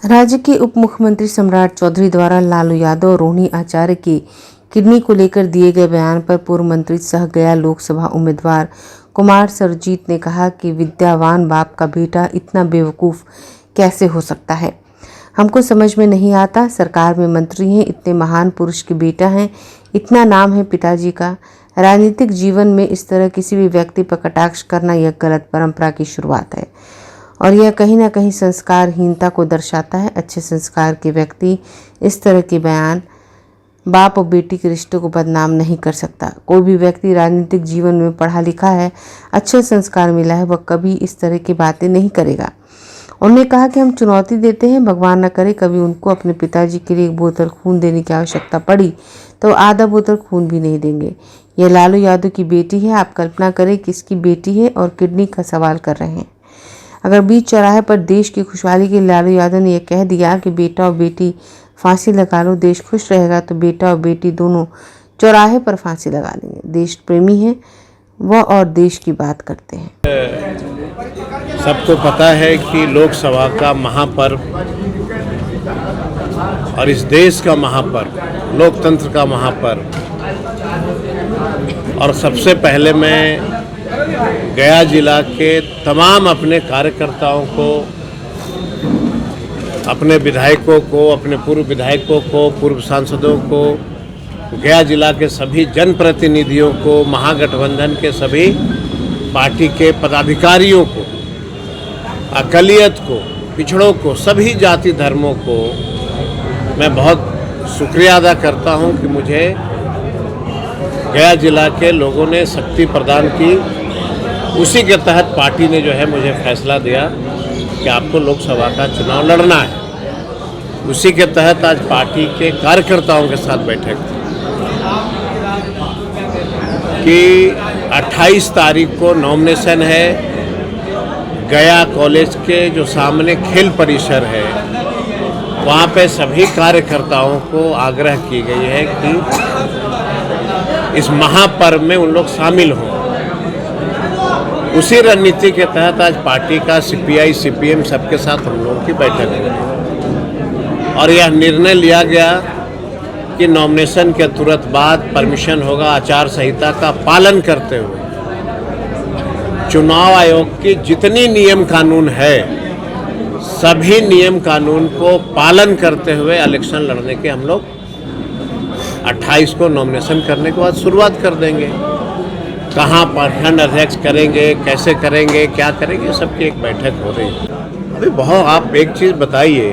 राज्य के उप मुख्यमंत्री सम्राट चौधरी द्वारा लालू यादव और रोहिणी आचार्य की किडनी को लेकर दिए गए बयान पर पूर्व मंत्री सह गया लोकसभा उम्मीदवार कुमार सर्वजीत ने कहा कि विद्यावान बाप का बेटा इतना बेवकूफ़ कैसे हो सकता है। हमको समझ में नहीं आता। सरकार में मंत्री हैं, इतने महान पुरुष के बेटा हैं, इतना नाम है पिताजी का। राजनीतिक जीवन में इस तरह किसी भी व्यक्ति पर कटाक्ष करना यह गलत परंपरा की शुरुआत है और यह कहीं ना कहीं संस्कारहीनता को दर्शाता है। अच्छे संस्कार के व्यक्ति इस तरह के बयान बाप और बेटी के रिश्ते को बदनाम नहीं कर सकता। कोई भी व्यक्ति राजनीतिक जीवन में पढ़ा लिखा है, अच्छे संस्कार मिला है, वह कभी इस तरह की बातें नहीं करेगा। उन्होंने कहा कि हम चुनौती देते हैं, भगवान न करे कभी उनको अपने पिताजी के लिए एक बोतल खून देने की आवश्यकता पड़ी तो आधा बोतल खून भी नहीं देंगे। यह लालू यादव की बेटी है। आप कल्पना करें कि इसकी बेटी है और किडनी का सवाल कर रहे हैं। अगर बीच चौराहे पर देश की खुशहाली के लालू यादव ने यह कह दिया कि बेटा और बेटी फांसी लगा लो, देश खुश रहेगा, तो बेटा और बेटी दोनों चौराहे पर फांसी लगा लेंगे। देश प्रेमी है वह और देश की बात करते हैं। सबको पता है कि लोकसभा का महापर्व और इस देश का महापर्व, लोकतंत्र का महापर्व, और सबसे पहले मैं गया जिला के तमाम अपने कार्यकर्ताओं को, अपने विधायकों को, अपने पूर्व विधायकों को, पूर्व सांसदों को, गया जिला के सभी जनप्रतिनिधियों को, महागठबंधन के सभी पार्टी के पदाधिकारियों को, अक़लियत को, पिछड़ों को, सभी जाति धर्मों को मैं बहुत शुक्रिया अदा करता हूं कि मुझे गया जिला के लोगों ने शक्ति प्रदान की। उसी के तहत पार्टी ने जो है मुझे फैसला दिया कि आपको लोकसभा का चुनाव लड़ना है। उसी के तहत आज पार्टी के कार्यकर्ताओं के साथ बैठक थी कि 28 तारीख को नॉमिनेशन है। गया कॉलेज के जो सामने खेल परिसर है वहाँ पे सभी कार्यकर्ताओं को आग्रह की गई है कि इस महापर्व में उन लोग शामिल हों। उसी रणनीति के तहत आज पार्टी का सीपीआई सीपीएम सबके साथ हम लोगों की बैठक हुई और यह निर्णय लिया गया कि नॉमिनेशन के तुरंत बाद परमिशन होगा। आचार संहिता का पालन करते हुए चुनाव आयोग की जितनी नियम कानून है, सभी नियम कानून को पालन करते हुए इलेक्शन लड़ने के हम लोग 28 को नॉमिनेशन करने के बाद शुरुआत कर देंगे। कहाँ प्रखंड अध्यक्ष करेंगे, कैसे करेंगे, क्या करेंगे, सबकी एक बैठक हो रही है। अभी बहुत आप एक चीज़ बताइए,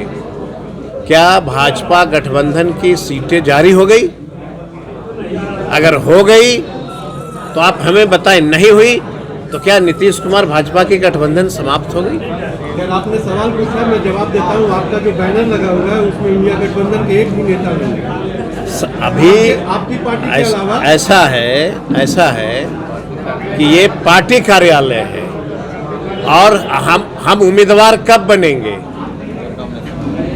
क्या भाजपा गठबंधन की सीटें जारी हो गई? अगर हो गई तो आप हमें बताएं। नहीं हुई तो क्या नीतीश कुमार भाजपा की गठबंधन समाप्त हो गई? अगर आपने सवाल पूछा, मैं जवाब देता हूँ। आपका जो बैनर लगा हुआ है उसमें इंडिया गठबंधन के एक भी नेता नहीं है। अभी आपकी पार्टी के अलावा ऐसा है कि ये पार्टी कार्यालय है और हम उम्मीदवार कब बनेंगे?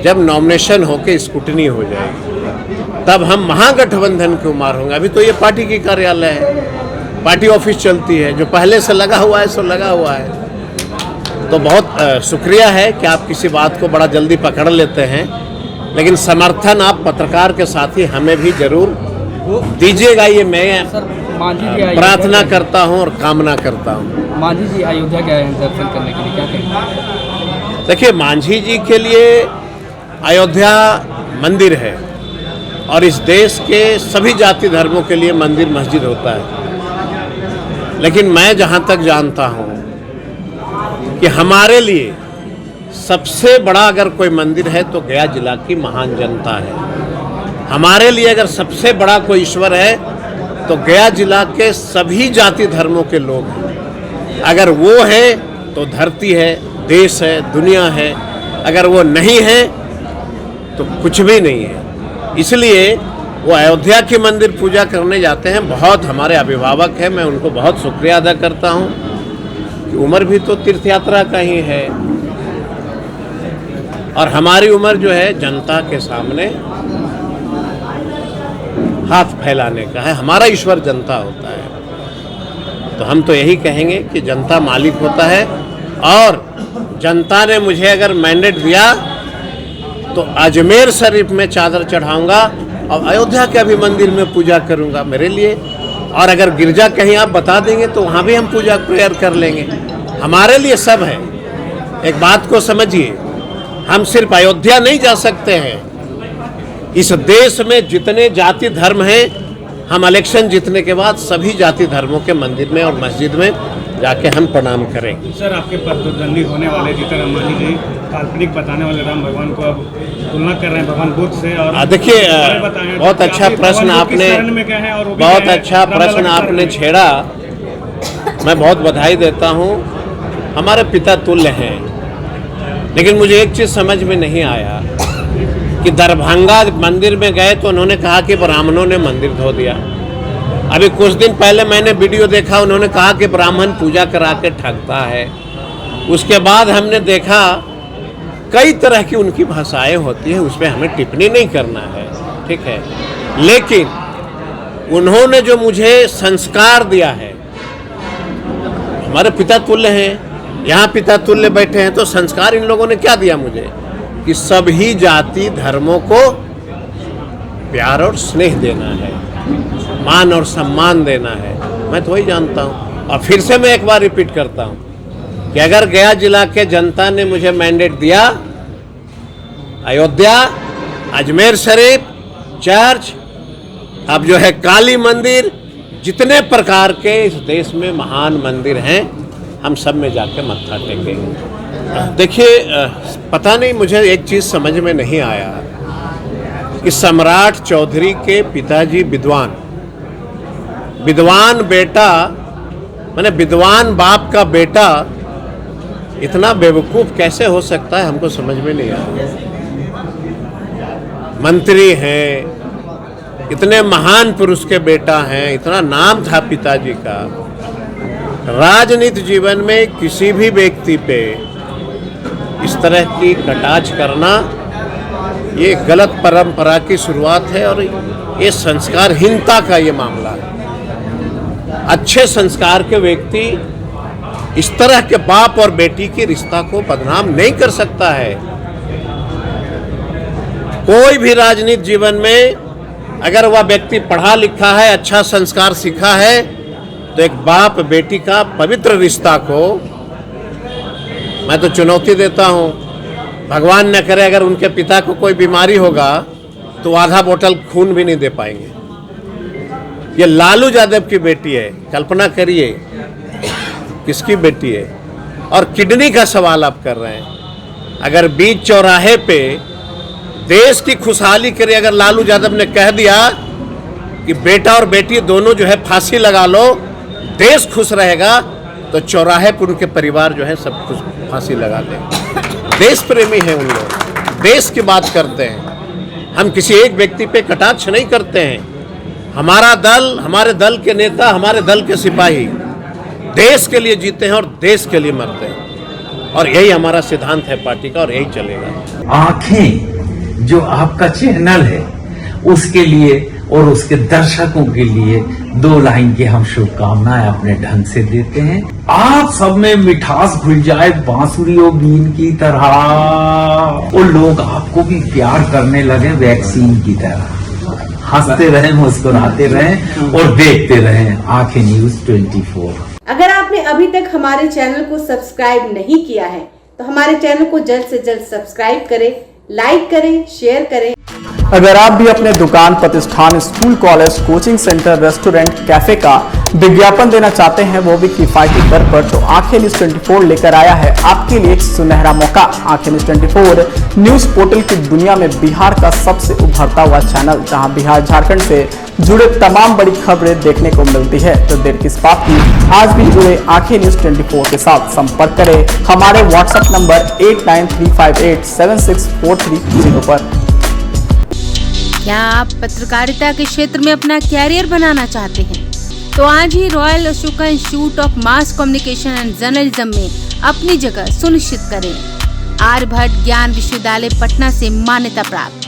जब नॉमिनेशन होके स्क्रूटनी हो जाएगी तब हम महागठबंधन के उम्मीदवार होंगे। अभी तो ये पार्टी की कार्यालय है, पार्टी ऑफिस चलती है, जो पहले से लगा हुआ है सो लगा हुआ है। तो बहुत शुक्रिया है कि आप किसी बात को बड़ा जल्दी पकड़ लेते हैं, लेकिन समर्थन आप पत्रकार के साथ ही हमें भी जरूर दीजिएगा। ये मैं प्रार्थना करता हूं और कामना करता हूं। मांझी जी अयोध्या गए हैं दर्शन करने के लिए, क्या कहेंगे? देखिए, मांझी जी के लिए अयोध्या मंदिर है और इस देश के सभी जाति धर्मों के लिए मंदिर मस्जिद होता है। लेकिन मैं जहां तक जानता हूं कि हमारे लिए सबसे बड़ा अगर कोई मंदिर है तो गया जिला की महान जनता है। हमारे लिए अगर सबसे बड़ा कोई ईश्वर है तो गया जिला के सभी जाति धर्मों के लोग हैं। अगर वो है तो धरती है, देश है, दुनिया है। अगर वो नहीं है तो कुछ भी नहीं है। इसलिए वो अयोध्या की मंदिर पूजा करने जाते हैं। बहुत हमारे अभिभावक हैं, मैं उनको बहुत शुक्रिया अदा करता हूँ कि उम्र भी तो तीर्थ यात्रा का ही है और हमारी उम्र जो है जनता के सामने हाथ फैलाने का है। हमारा ईश्वर जनता होता है। तो हम तो यही कहेंगे कि जनता मालिक होता है और जनता ने मुझे अगर मैंडेट दिया तो अजमेर शरीफ में चादर चढ़ाऊंगा और अयोध्या के भी मंदिर में पूजा करूंगा मेरे लिए। और अगर गिरजा कहीं आप बता देंगे तो वहाँ भी हम पूजा प्रेयर कर लेंगे। हमारे लिए सब है। एक बात को समझिए, हम सिर्फ अयोध्या नहीं जा सकते हैं। इस देश में जितने जाति धर्म हैं, हम इलेक्शन जीतने के बाद सभी जाति धर्मों के मंदिर में और मस्जिद में जाके हम प्रणाम करेंगे। सर, आपके प्रतिद्वंदी होने वाले जीतन अंबानी जी काल्पनिक बताने वाले राम भगवान को अब तुलना कर रहे हैं भगवान बुद्ध से। और देखिए, बहुत अच्छा प्रश्न आपने छेड़ा। मैं बहुत बधाई देता हूँ। हमारे पिता तुल्य हैं, लेकिन मुझे एक चीज़ समझ में नहीं आया कि दरभंगा मंदिर में गए तो उन्होंने कहा कि ब्राह्मणों ने मंदिर धो दिया। अभी कुछ दिन पहले मैंने वीडियो देखा, उन्होंने कहा कि ब्राह्मण पूजा करा के ठगता है। उसके बाद हमने देखा कई तरह की उनकी भाषाएं होती है, उस पर हमें टिप्पणी नहीं करना है, ठीक है। लेकिन उन्होंने जो मुझे संस्कार दिया है, हमारे पिता तुल्य हैं, यहाँ पिता तुल्य बैठे हैं, तो संस्कार इन लोगों ने क्या दिया मुझे कि सभी जाति धर्मों को प्यार और स्नेह देना है, मान और सम्मान देना है। मैं तो वही जानता हूँ। और फिर से मैं एक बार रिपीट करता हूँ कि अगर गया जिला के जनता ने मुझे मैंडेट दिया, अयोध्या, अजमेर शरीफ, चर्च, अब जो है काली मंदिर, जितने प्रकार के इस देश में महान मंदिर हैं, हम सब में जाके मत्था टेकेंगे। देखिए, पता नहीं, मुझे एक चीज़ समझ में नहीं आया कि सम्राट चौधरी के पिताजी विद्वान बेटा, माने विद्वान बाप का बेटा इतना बेवकूफ़ कैसे हो सकता है, हमको समझ में नहीं आया। मंत्री हैं, इतने महान पुरुष के बेटा हैं, इतना नाम था पिताजी का। राजनीति जीवन में किसी भी व्यक्ति पे इस तरह की कटाक्ष करना, ये गलत परंपरा की शुरुआत है और ये संस्कारहीनता का ये मामला है। अच्छे संस्कार के व्यक्ति इस तरह के बाप और बेटी के रिश्ता को बदनाम नहीं कर सकता है। कोई भी राजनीति जीवन में अगर वह व्यक्ति पढ़ा लिखा है, अच्छा संस्कार सीखा है, तो एक बाप बेटी का पवित्र रिश्ता को मैं तो चुनौती देता हूँ। भगवान न करे अगर उनके पिता को कोई बीमारी होगा तो आधा बोतल खून भी नहीं दे पाएंगे। ये लालू यादव की बेटी है, कल्पना करिए किसकी बेटी है। और किडनी का सवाल आप कर रहे हैं। अगर बीच चौराहे पे देश की खुशहाली के लिए अगर लालू यादव ने कह दिया कि बेटा और बेटी दोनों जो है फांसी लगा लो, देश खुश रहेगा, तो चौराहे पर उनके परिवार जो है सब कुछ फांसी लगा दें। देश प्रेमी है उन लोग, देश की बात करते हैं। हम किसी एक व्यक्ति पे कटाक्ष नहीं करते हैं। हमारा दल, हमारे दल के नेता, हमारे दल के सिपाही देश के लिए जीते हैं और देश के लिए मरते हैं, और यही हमारा सिद्धांत है पार्टी का, और यही चलेगा। आंखें जो आपका चैनल है उसके लिए और उसके दर्शकों के लिए 2 लाइन की हम शुभकामनाएं अपने ढंग से देते हैं। आप सब में मिठास घुल जाए बांसुरियों बीन की तरह, और लोग आपको भी प्यार करने लगे वैक्सीन की तरह। हंसते रहें, मुस्कुराते रहें और देखते रहें आंखें न्यूज 24। अगर आपने अभी तक हमारे चैनल को सब्सक्राइब नहीं किया है तो हमारे चैनल को जल्द से जल्द सब्सक्राइब करें, लाइक करें, शेयर करें। अगर आप भी अपने दुकान, प्रतिष्ठान, school, college, coaching centre, restaurant, cafe का विज्ञापन देना चाहते हैं, वो भी किफायती दर पर, तो आंखें न्यूज 24 लेकर आया है आपके लिए एक सुनहरा मौका। आंखें न्यूज 24 न्यूज पोर्टल की दुनिया में बिहार का सबसे उभरता हुआ चैनल, जहां बिहार झारखंड से जुड़े तमाम बड़ी खबरें देखने को मिलती है। तो देर किस बात की, आज भी जुड़े आंखें न्यूज 24 के साथ संपर्क करें हमारे व्हाट्सएप नंबर 8935876430 पर। क्या आप पत्रकारिता के क्षेत्र में अपना कैरियर बनाना चाहते हैं? तो आज ही royal Ashoka institute of mass communication and journalism में अपनी जगह सुनिश्चित करें। आर्यभट्ट ज्ञान विश्वविद्यालय पटना से मान्यता प्राप्त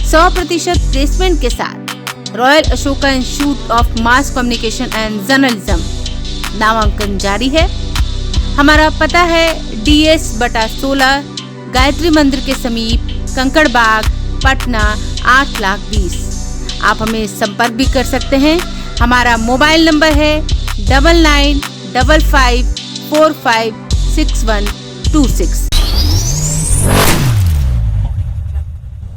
100% प्लेसमेंट के साथ royal Ashoka institute of mass communication and journalism नामांकन जारी है। हमारा पता है DS/16 गायत्री मंदिर के समीप कंकड़बाग, पटना 8,20,000। आप हमें संपर्क भी कर सकते हैं। हमारा मोबाइल नंबर है 9955456126।